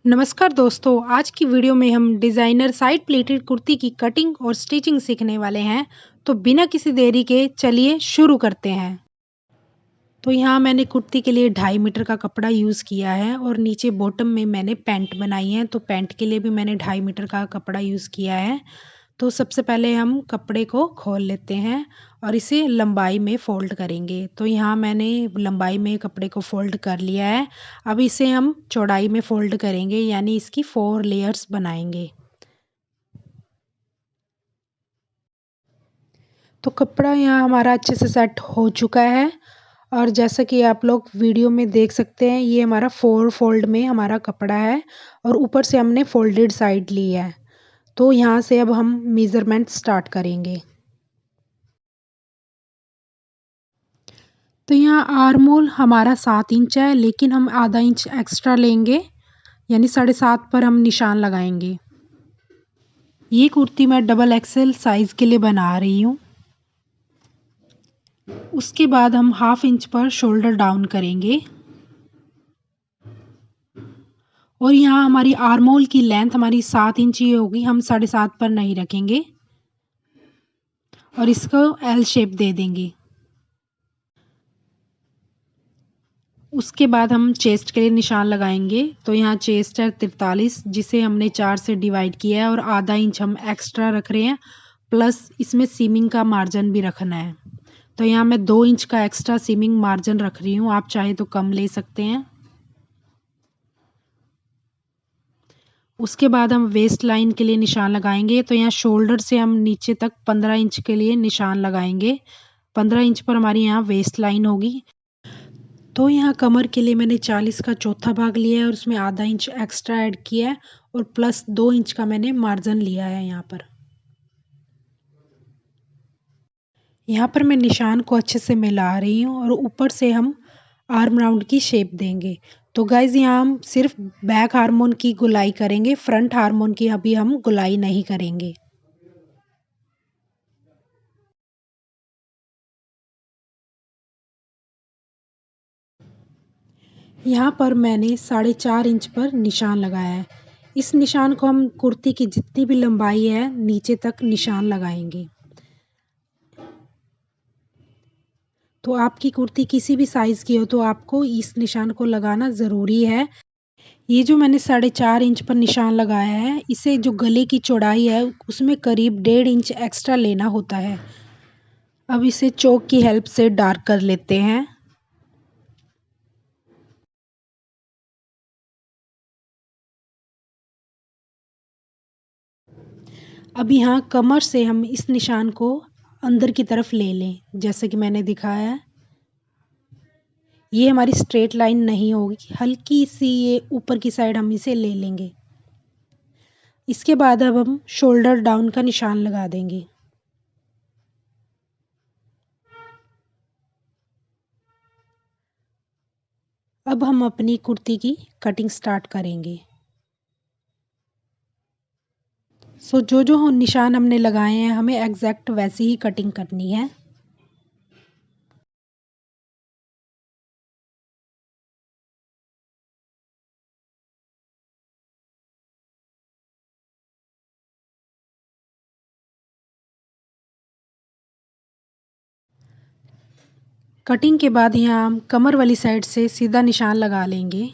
नमस्कार दोस्तों, आज की वीडियो में हम डिज़ाइनर साइड प्लीटेड कुर्ती की कटिंग और स्टिचिंग सीखने वाले हैं। तो बिना किसी देरी के चलिए शुरू करते हैं। तो यहाँ मैंने कुर्ती के लिए 2.5 मीटर का कपड़ा यूज़ किया है और नीचे बॉटम में मैंने पैंट बनाई है। तो पैंट के लिए भी मैंने 2.5 मीटर का कपड़ा यूज़ किया है। तो सबसे पहले हम कपड़े को खोल लेते हैं और इसे लंबाई में फ़ोल्ड करेंगे। तो यहाँ मैंने लंबाई में कपड़े को फ़ोल्ड कर लिया है। अब इसे हम चौड़ाई में फ़ोल्ड करेंगे, यानी इसकी 4 लेयर्स बनाएंगे। तो कपड़ा यहाँ हमारा अच्छे से सेट हो चुका है और जैसा कि आप लोग वीडियो में देख सकते हैं, ये हमारा 4 फोल्ड में हमारा कपड़ा है और ऊपर से हमने फोल्डेड साइड ली है। तो यहाँ से अब हम मेज़रमेंट स्टार्ट करेंगे। तो यहाँ आर्म होल हमारा 7 इंच है, लेकिन हम आधा इंच एक्स्ट्रा लेंगे, यानी 7.5 पर हम निशान लगाएंगे। ये कुर्ती मैं डबल एक्सेल साइज़ के लिए बना रही हूँ। उसके बाद हम 1/2 इंच पर शोल्डर डाउन करेंगे और यहाँ हमारी आर्म होल की लेंथ हमारी 7 इंच ही होगी, हम 7.5 पर नहीं रखेंगे और इसको एल शेप दे देंगे। उसके बाद हम चेस्ट के लिए निशान लगाएंगे। तो यहाँ चेस्ट है 43, जिसे हमने 4 से डिवाइड किया है और आधा इंच हम एक्स्ट्रा रख रहे हैं, प्लस इसमें सीमिंग का मार्जिन भी रखना है। तो यहाँ मैं 2 इंच का एक्स्ट्रा सीमिंग मार्जिन रख रही हूँ, आप चाहे तो कम ले सकते हैं। उसके बाद हम वेस्ट लाइन के लिए निशान लगाएंगे। तो यहाँ शोल्डर से हम नीचे तक 15 इंच के लिए निशान लगाएंगे। 15 इंच पर हमारी यहाँ वेस्ट लाइन होगी। तो यहाँ कमर के लिए मैंने 40 का चौथा भाग लिया है और उसमें आधा इंच एक्स्ट्रा ऐड किया है और प्लस 2 इंच का मैंने मार्जिन लिया है यहाँ पर। यहाँ पर मैं निशान को अच्छे से मिला रही हूँ और ऊपर से हम आर्म राउंड की शेप देंगे। तो गाइज यहाँ हम सिर्फ बैक हार्मोन की गुलाई करेंगे, फ्रंट हार्मोन की अभी हम गुलाई नहीं करेंगे। यहाँ पर मैंने 4.5 इंच पर निशान लगाया है। इस निशान को हम कुर्ती की जितनी भी लंबाई है नीचे तक निशान लगाएंगे। तो आपकी कुर्ती किसी भी साइज़ की हो तो आपको इस निशान को लगाना ज़रूरी है। ये जो मैंने 4.5 इंच पर निशान लगाया है, इसे जो गले की चौड़ाई है उसमें करीब 1.5 इंच एक्स्ट्रा लेना होता है। अब इसे चॉक की हेल्प से डार्क कर लेते हैं। अब यहाँ कमर से हम इस निशान को अंदर की तरफ ले लें, जैसे कि मैंने दिखाया है। ये हमारी स्ट्रेट लाइन नहीं होगी, हल्की सी ये ऊपर की साइड हम इसे ले लेंगे। इसके बाद अब हम शोल्डर डाउन का निशान लगा देंगे। अब हम अपनी कुर्ती की कटिंग स्टार्ट करेंगे। जो निशान हमने लगाए हैं हमें एग्जैक्ट वैसी ही कटिंग करनी है। कटिंग के बाद यहाँ हम कमर वाली साइड से सीधा निशान लगा लेंगे।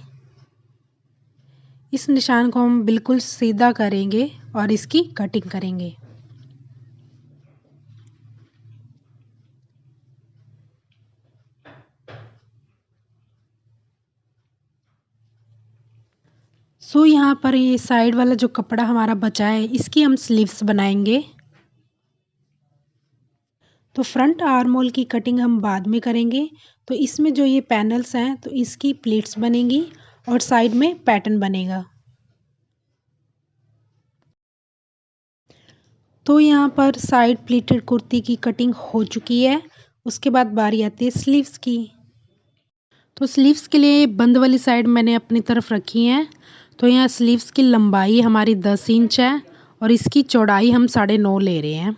इस निशान को हम बिल्कुल सीधा करेंगे और इसकी कटिंग करेंगे। यहाँ पर ये साइड वाला जो कपड़ा हमारा बचा है इसकी हम स्लीव्स बनाएंगे। तो फ्रंट आर्म होल की कटिंग हम बाद में करेंगे। तो इसमें जो ये पैनल्स हैं तो इसकी प्लीट्स बनेंगी और साइड में पैटर्न बनेगा। तो यहाँ पर साइड प्लीटेड कुर्ती की कटिंग हो चुकी है। उसके बाद बारी आती है स्लीव्स की। तो स्लीव्स के लिए बंद वाली साइड मैंने अपनी तरफ रखी है। तो यहाँ स्लीव्स की लंबाई हमारी 10 इंच है और इसकी चौड़ाई हम 9.5 ले रहे हैं।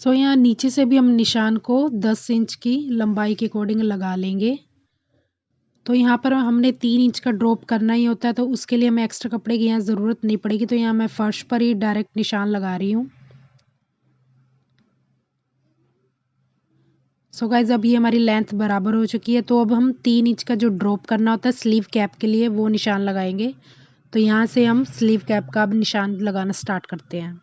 सो यहाँ नीचे से भी हम निशान को 10 इंच की लंबाई के अकॉर्डिंग लगा लेंगे। तो यहाँ पर हमने 3 इंच का ड्रॉप करना ही होता है, तो उसके लिए हमें एक्स्ट्रा कपड़े की यहाँ ज़रूरत नहीं पड़ेगी। तो यहाँ मैं फर्श पर ही डायरेक्ट निशान लगा रही हूँ। सो गाइज अब ये हमारी लेंथ बराबर हो चुकी है। तो अब हम 3 इंच का जो ड्रॉप करना होता है स्लीव कैप के लिए, वो निशान लगाएंगे। तो यहाँ से हम स्लीव कैप का अब निशान लगाना स्टार्ट करते हैं।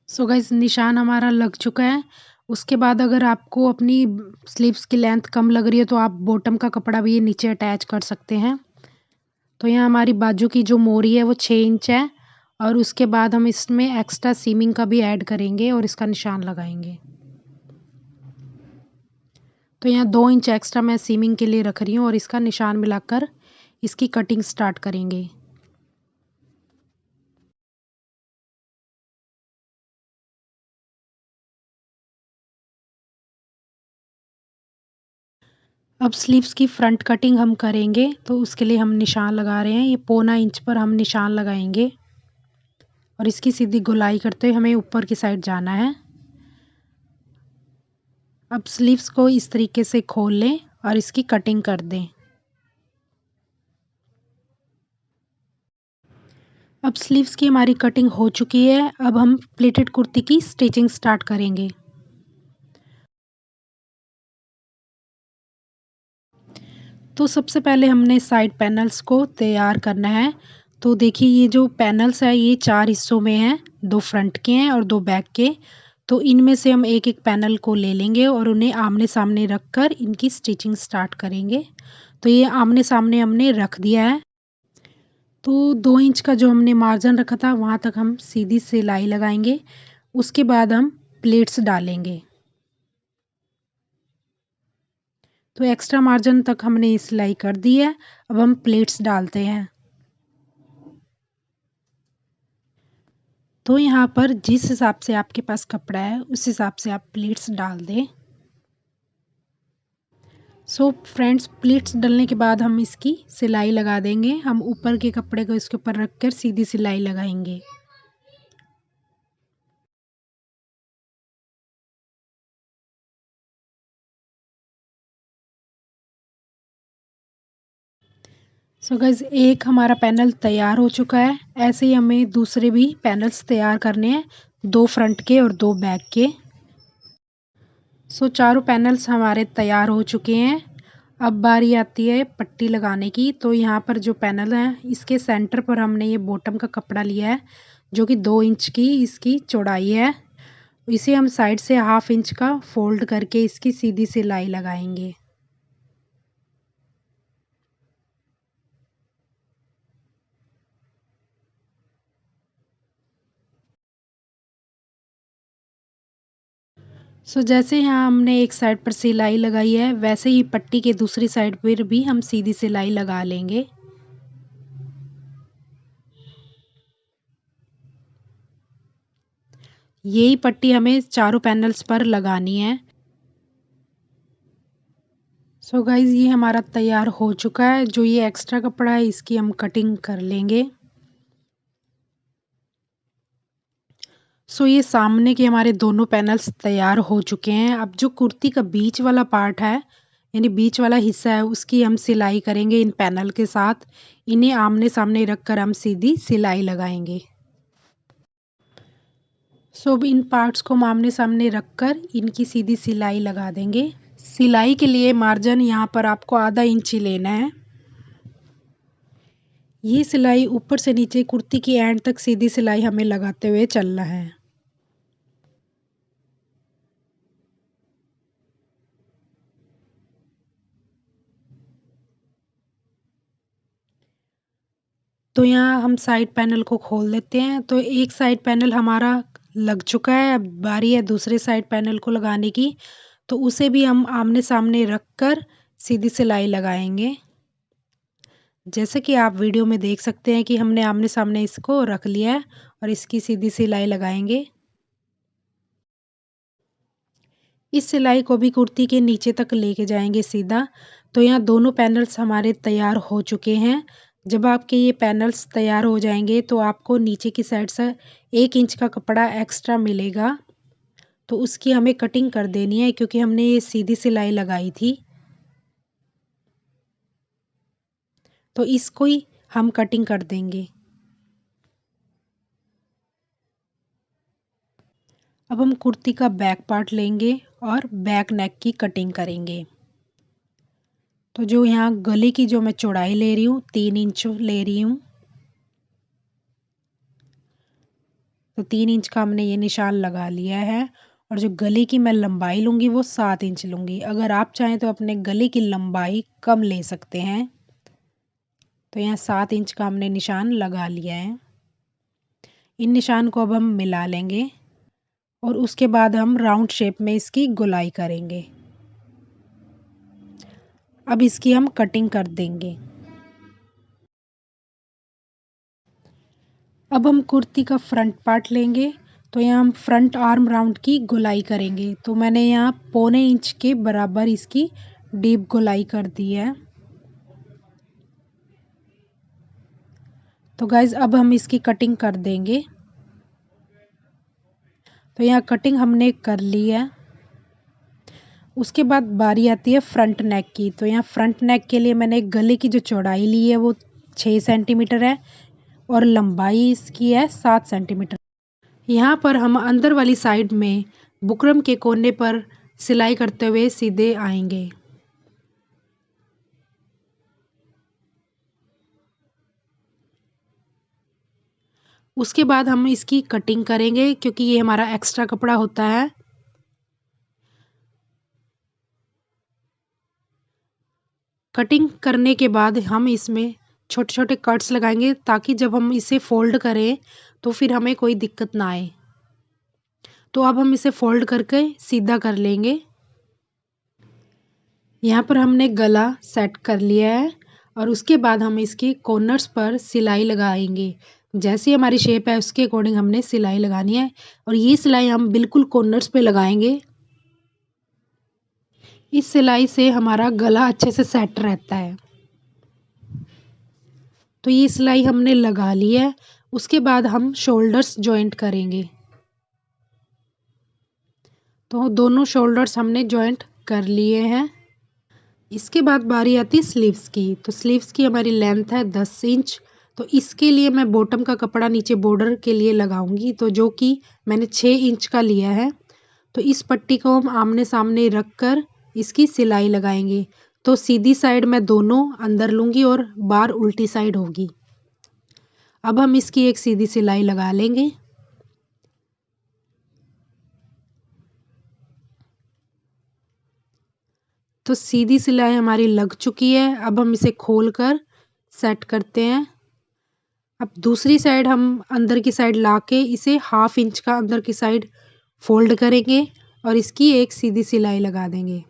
सो गाइस निशान हमारा लग चुका है। उसके बाद अगर आपको अपनी स्लीव्स की लेंथ कम लग रही है तो आप बॉटम का कपड़ा भी नीचे अटैच कर सकते हैं। तो यहाँ हमारी बाजू की जो मोरी है वो 6 इंच है, और उसके बाद हम इसमें एक्स्ट्रा सीमिंग का भी ऐड करेंगे और इसका निशान लगाएंगे। तो यहाँ 2 इंच एक्स्ट्रा मैं सीमिंग के लिए रख रही हूँ और इसका निशान मिलाकर इसकी कटिंग स्टार्ट करेंगे। अब स्लीव्स की फ्रंट कटिंग हम करेंगे, तो उसके लिए हम निशान लगा रहे हैं। ये 1.25 इंच पर हम निशान लगाएंगे और इसकी सीधी गोलाई करते हुए हमें ऊपर की साइड जाना है। अब स्लीव्स को इस तरीके से खोल लें और इसकी कटिंग कर दें। अब स्लीव्स की हमारी कटिंग हो चुकी है। अब हम प्लेटेड कुर्ती की स्टिचिंग स्टार्ट करेंगे। तो सबसे पहले हमने साइड पैनल्स को तैयार करना है। तो देखिए ये जो पैनल्स है ये 4 हिस्सों में हैं, 2 फ्रंट के हैं और 2 बैक के। तो इनमें से हम एक-एक पैनल को ले लेंगे और उन्हें आमने-सामने रखकर इनकी स्टिचिंग स्टार्ट करेंगे। तो ये आमने-सामने हमने रख दिया है। तो 2 इंच का जो हमने मार्जिन रखा था वहाँ तक हम सीधी सिलाई लगाएंगे। उसके बाद हम प्लेट्स डालेंगे। तो एक्स्ट्रा मार्जिन तक हमने सिलाई कर दी है। अब हम प्लेट्स डालते हैं। तो यहाँ पर जिस हिसाब से आपके पास कपड़ा है उस हिसाब से आप प्लेट्स डाल दें। सो फ्रेंड्स प्लेट्स डलने के बाद हम इसकी सिलाई लगा देंगे। हम ऊपर के कपड़े को इसके ऊपर रखकर सीधी सिलाई लगाएंगे। सो गाइस एक हमारा पैनल तैयार हो चुका है। ऐसे ही हमें दूसरे भी पैनल्स तैयार करने हैं, 2 फ्रंट के और 2 बैक के। सो चारों पैनल्स हमारे तैयार हो चुके हैं। अब बारी आती है पट्टी लगाने की। तो यहाँ पर जो पैनल है इसके सेंटर पर हमने ये बॉटम का कपड़ा लिया है जो कि 2 इंच की इसकी चौड़ाई है। इसे हम साइड से 1/2 इंच का फोल्ड करके इसकी सीधी सिलाई लगाएंगे। सो जैसे यहाँ हमने एक साइड पर सिलाई लगाई है वैसे ही पट्टी के दूसरी साइड पर भी हम सीधी सिलाई लगा लेंगे। यही पट्टी हमें चारों पैनल्स पर लगानी है। सो गाइज ये हमारा तैयार हो चुका है। जो ये एक्स्ट्रा कपड़ा है इसकी हम कटिंग कर लेंगे। सो ये सामने के हमारे दोनों पैनल्स तैयार हो चुके हैं। अब जो कुर्ती का बीच वाला पार्ट है यानी बीच वाला हिस्सा है उसकी हम सिलाई करेंगे इन पैनल के साथ। इन्हें आमने सामने रखकर हम सीधी सिलाई लगाएंगे। सो अब इन पार्ट्स को हम आमने सामने रखकर इनकी सीधी सिलाई लगा देंगे। सिलाई के लिए मार्जिन यहाँ पर आपको आधा इंच ही लेना है। ये सिलाई ऊपर से नीचे कुर्ती की एंड तक सीधी सिलाई हमें लगाते हुए चलना है। तो यहाँ हम साइड पैनल को खोल देते हैं। तो एक साइड पैनल हमारा लग चुका है। अब बारी है दूसरे साइड पैनल को लगाने की। तो उसे भी हम आमने सामने रख कर सीधी सिलाई लगाएंगे। जैसे कि आप वीडियो में देख सकते हैं कि हमने आमने सामने इसको रख लिया है और इसकी सीधी सिलाई लगाएंगे। इस सिलाई को भी कुर्ती के नीचे तक लेके जाएंगे सीधा। तो यहाँ दोनों पैनल्स हमारे तैयार हो चुके हैं। जब आपके ये पैनल्स तैयार हो जाएंगे तो आपको नीचे की साइड से 1 इंच का कपड़ा एक्स्ट्रा मिलेगा, तो उसकी हमें कटिंग कर देनी है क्योंकि हमने ये सीधी सिलाई लगाई थी। तो इसको ही हम कटिंग कर देंगे। अब हम कुर्ती का बैक पार्ट लेंगे और बैक नेक की कटिंग करेंगे। तो जो यहाँ गले की जो मैं चौड़ाई ले रही हूँ 3 इंच ले रही हूँ। तो 3 इंच का हमने ये निशान लगा लिया है और जो गले की मैं लंबाई लूँगी वो 7 इंच लूँगी। अगर आप चाहें तो अपने गले की लंबाई कम ले सकते हैं। तो यहाँ 7 इंच का हमने निशान लगा लिया है। इन निशान को अब हम मिला लेंगे और उसके बाद हम राउंड शेप में इसकी गोलाई करेंगे। अब इसकी हम कटिंग कर देंगे। अब हम कुर्ती का फ्रंट पार्ट लेंगे। तो यहाँ हम फ्रंट आर्म राउंड की गोलाई करेंगे। तो मैंने यहाँ 1.25 इंच के बराबर इसकी डीप गोलाई कर दी है। तो गाइज अब हम इसकी कटिंग कर देंगे। तो यहाँ कटिंग हमने कर ली है। उसके बाद बारी आती है फ्रंट नेक की। तो यहाँ फ्रंट नेक के लिए मैंने गले की जो चौड़ाई ली है वो 6 सेंटीमीटर है और लंबाई इसकी है 7 सेंटीमीटर। यहाँ पर हम अंदर वाली साइड में बुकरम के कोने पर सिलाई करते हुए सीधे आएंगे। उसके बाद हम इसकी कटिंग करेंगे क्योंकि ये हमारा एक्स्ट्रा कपड़ा होता है। कटिंग करने के बाद हम इसमें छोटे छोटे कट्स लगाएंगे ताकि जब हम इसे फोल्ड करें तो फिर हमें कोई दिक्कत ना आए। तो अब हम इसे फोल्ड करके सीधा कर लेंगे। यहाँ पर हमने गला सेट कर लिया है और उसके बाद हम इसके कॉर्नर्स पर सिलाई लगाएंगे। जैसी हमारी शेप है उसके अकॉर्डिंग हमने सिलाई लगानी है और ये सिलाई हम बिल्कुल कॉर्नर्स पे लगाएंगे। इस सिलाई से हमारा गला अच्छे से सेट रहता है। तो ये सिलाई हमने लगा ली है। उसके बाद हम शोल्डर्स जॉइंट करेंगे। तो दोनों शोल्डर्स हमने जॉइंट कर लिए हैं। इसके बाद बारी आती है स्लीव्स की। तो स्लीव्स की हमारी लेंथ है 10 इंच। तो इसके लिए मैं बॉटम का कपड़ा नीचे बॉर्डर के लिए लगाऊंगी, तो जो कि मैंने 6 इंच का लिया है। तो इस पट्टी को हम आमने सामने रख कर इसकी सिलाई लगाएंगे। तो सीधी साइड मैं दोनों अंदर लूँगी और बार उल्टी साइड होगी। अब हम इसकी एक सीधी सिलाई लगा लेंगे। तो सीधी सिलाई हमारी लग चुकी है। अब हम इसे खोल कर सेट करते हैं। अब दूसरी साइड हम अंदर की साइड लाके इसे 1/2 इंच का अंदर की साइड फोल्ड करेंगे और इसकी एक सीधी सिलाई लगा देंगे।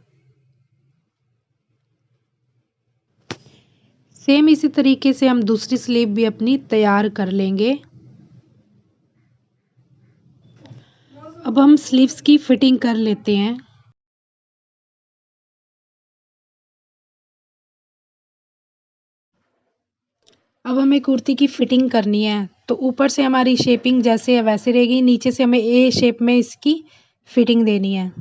सेम इसी तरीके से हम दूसरी स्लीव भी अपनी तैयार कर लेंगे। अब हम स्लीव्स की फिटिंग कर लेते हैं। अब हमें कुर्ती की फिटिंग करनी है। तो ऊपर से हमारी शेपिंग जैसे है वैसे रहेगी, नीचे से हमें ए शेप में इसकी फिटिंग देनी है।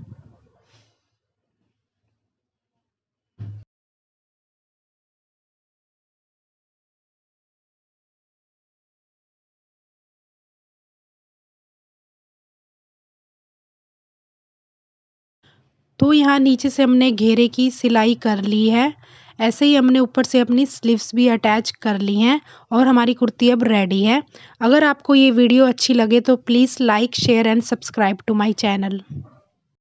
तो यहाँ नीचे से हमने घेरे की सिलाई कर ली है। ऐसे ही हमने ऊपर से अपनी स्लीव्स भी अटैच कर ली हैं और हमारी कुर्ती अब रेडी है। अगर आपको ये वीडियो अच्छी लगे तो please like share and subscribe to my channel.